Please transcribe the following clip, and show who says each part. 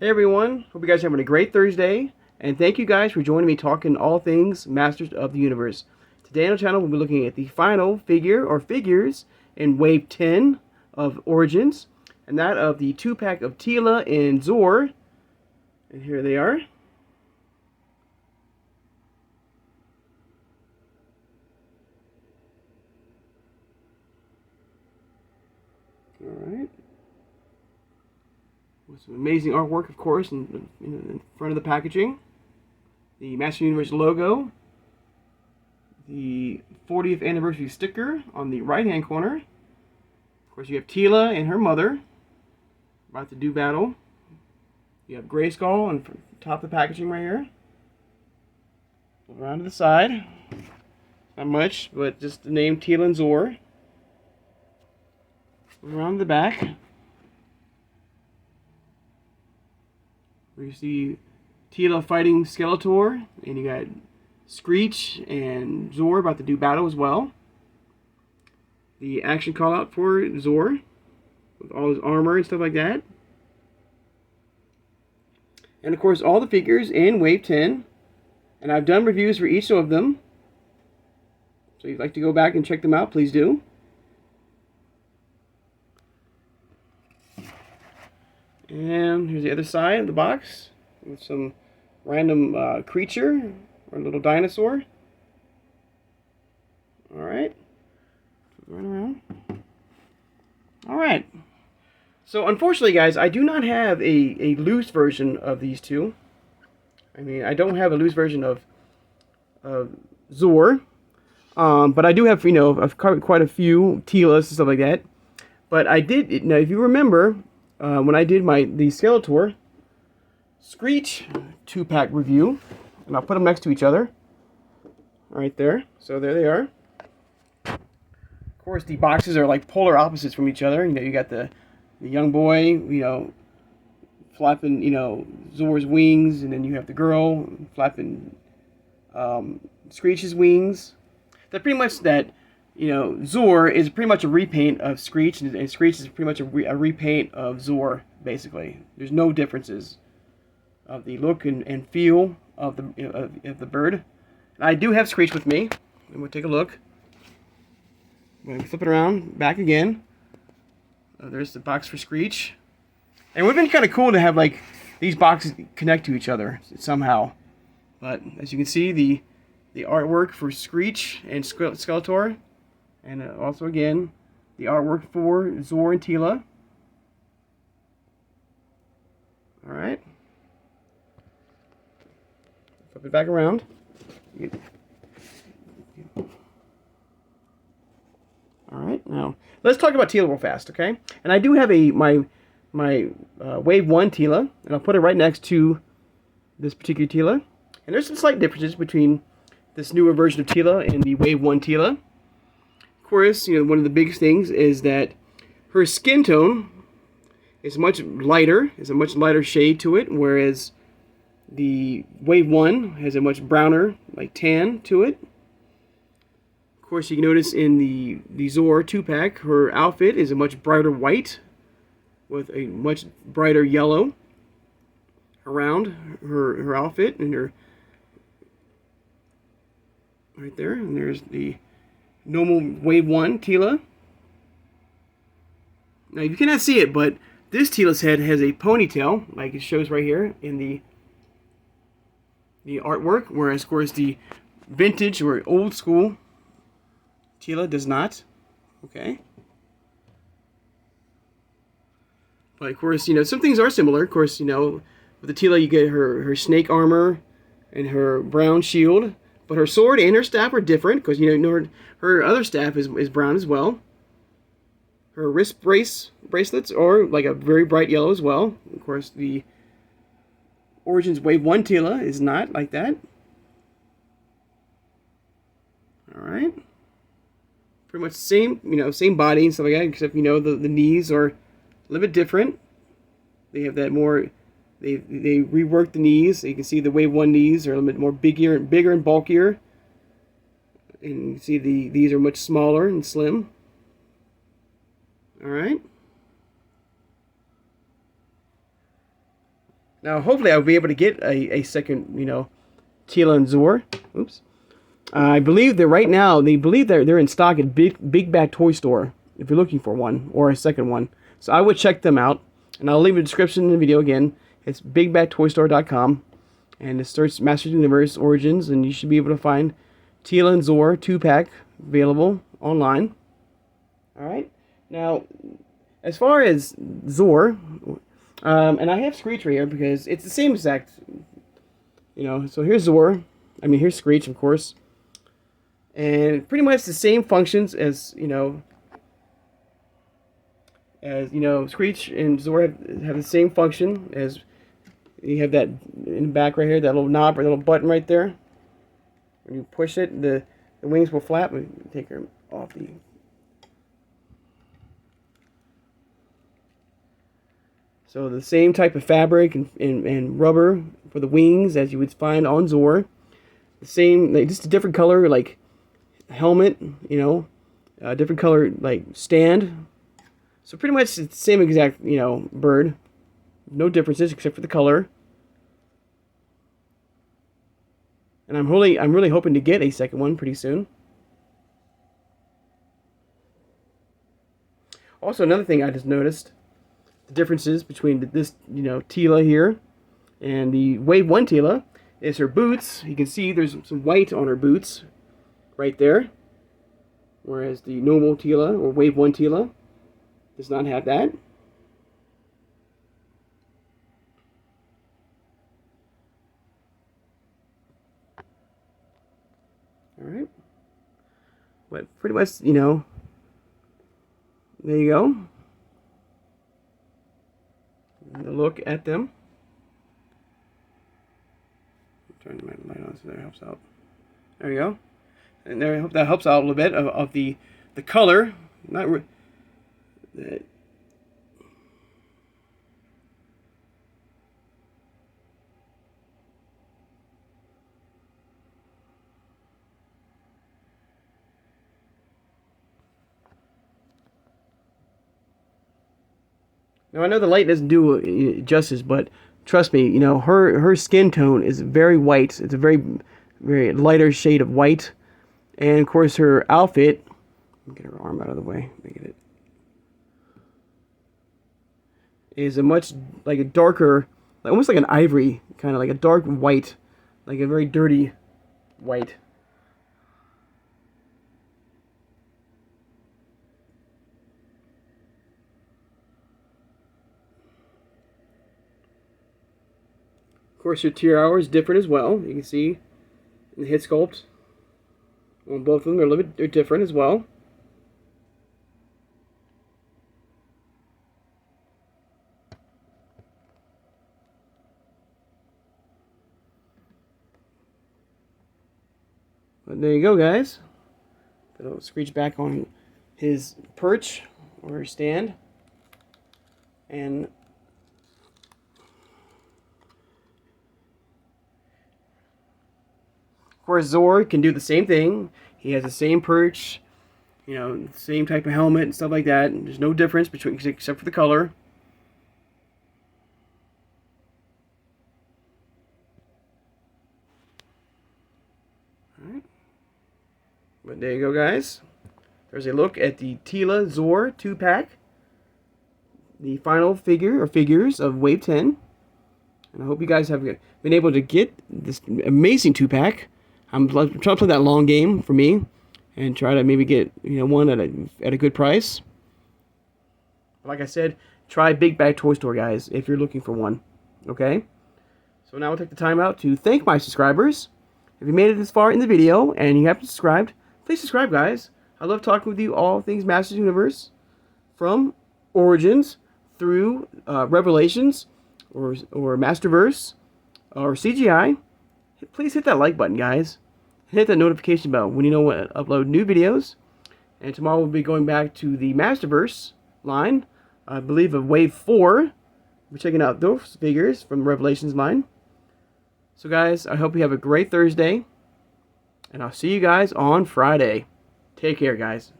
Speaker 1: Hey everyone, hope you guys are having a great Thursday, and thank you guys for joining me talking all things Masters of the Universe. Today on the channel we'll be looking at the final figure or figures in Wave 10 of Origins, and that of the 2-pack of TEELA and ZOAR. And here they are. Alright. With some amazing artwork, of course, in front of the packaging. The Master Universe logo. The 40th anniversary sticker on the right-hand corner. Of course, you have TEELA and her mother about to do battle. You have Grayskull on top of the packaging right here. Around to the side. Not much, but just the name TEELA and ZOAR. Around the back, where you see TEELA fighting Skeletor, and you got Screech and ZOAR about to do battle as well. The action call out for ZOAR with all his armor and stuff like that. And of course all the figures in Wave 10. And I've done reviews for each of them. So if you'd like to go back and check them out, please do. And here's the other side of the box with some random creature or little dinosaur. Alright. Right around. Alright. So unfortunately, guys, I do not have a loose version of these two. I mean, I don't have a loose version of ZOAR. But I do have, I've covered quite a few TEELAs and stuff like that. But I did, now if you remember, when I did the Skeletor Screech 2-pack review, and I'll put them next to each other, right there. So there they are. Of course, the boxes are like polar opposites from each other. You got the young boy, flapping, ZOAR's wings, and then you have the girl flapping Screech's wings. They're pretty much that. ZOAR is pretty much a repaint of Screech, and Screech is pretty much a repaint of ZOAR, basically. There's no differences of the look and feel of the bird. And I do have Screech with me, and we'll take a look. I'm going to flip it around, back again. There's the box for Screech. And it would have been kind of cool to have, these boxes connect to each other somehow. But, as you can see, the artwork for Screech and Skeletor. And also, again, the artwork for ZOAR and TEELA. Alright. Flip it back around. Alright, now, let's talk about TEELA real fast, okay? And I do have my Wave 1 TEELA, and I'll put it right next to this particular TEELA. And there's some slight differences between this newer version of TEELA and the Wave 1 TEELA. Of course, one of the biggest things is that her skin tone is much lighter, a much lighter shade to it, whereas the Wave 1 has a much browner, tan to it. Of course, you can notice in the ZOAR 2-pack, her outfit is a much brighter white with a much brighter yellow around her outfit and her right there. And there's the normal Wave 1 TEELA. Now you cannot see it, but this TEELA's head has a ponytail, like it shows right here in the artwork, whereas of course the vintage or old school TEELA does not. Okay. But of course, some things are similar. Of course, with the TEELA you get her snake armor and her brown shield. But her sword and her staff are different because her other staff is brown as well. Her wrist bracelets are a very bright yellow as well. Of course, the Origins Wave 1 TEELA is not like that. All right. Pretty much same body and stuff like that, except the knees are a little bit different. They have that more. They reworked the knees. So you can see the Wave 1 knees are a little bit more bigger and bulkier. And you can see these are much smaller and slim. Alright. Now, hopefully, I'll be able to get a second, TEELA and ZOAR. Oops. I believe that right now, they're in stock at Big Bad Toy Store, if you're looking for one, or a second one. So I would check them out, and I'll leave a description in the video again. It's bigbadtoystore.com, and it starts Masters Universe Origins, and you should be able to find TEELA and ZOAR 2-pack available online. Alright, now, as far as ZOAR, and I have Screech right here because it's the same exact, so here's ZOAR, here's Screech, of course, and pretty much the same functions as, Screech and ZOAR have the same function as, you have that in the back right here, that little knob or little button right there. When you push it, the wings will flap. We take her off the... So the same type of fabric and rubber for the wings as you would find on ZOAR. The same, just a different color, like helmet, different color, like stand. So pretty much it's the same exact, bird. No differences except for the color. And I'm really hoping to get a second one pretty soon. Also, another thing I just noticed, the differences between this, TEELA here and the Wave 1 TEELA is her boots. You can see there's some white on her boots right there. Whereas the normal TEELA or Wave 1 TEELA does not have that. Alright. But pretty much, there you go. A look at them. Turn my light on so that helps out. There you go. And there, I hope that helps out a little bit of the color. Not that. Now I know the light doesn't do justice, but trust me, her skin tone is very white. It's a very, very lighter shade of white, and of course her outfit. Let me get her arm out of the way. Make it. Is a much like a darker, almost like an ivory, kind of like a dark white, like a very dirty white. Of course, your tier hour is different as well. You can see in the head sculpt on both of them, they're different as well. But there you go, guys. It'll Screech back on his perch or stand, and of course, ZOAR can do the same thing. He has the same perch, same type of helmet and stuff like that. There's no difference between except for the color. All right. But there you go, guys. There's a look at the TEELA ZOAR 2-pack. The final figures of Wave 10. And I hope you guys have been able to get this amazing 2-pack. I'm trying to play that long game for me, and try to maybe get one at a good price. Like I said, try Big Bad Toy Store, guys, if you're looking for one. Okay. So now we'll take the time out to thank my subscribers. If you made it this far in the video and you haven't subscribed, please subscribe, guys. I love talking with you all things Masters Universe, from Origins through Revelations or Masterverse or CGI. Please hit that like button, guys. Hit that notification bell when you know when I upload new videos. And tomorrow we'll be going back to the Masterverse line, I believe of Wave 4. We're checking out those figures from the Revelations line. So guys, I hope you have a great Thursday. And I'll see you guys on Friday. Take care, guys.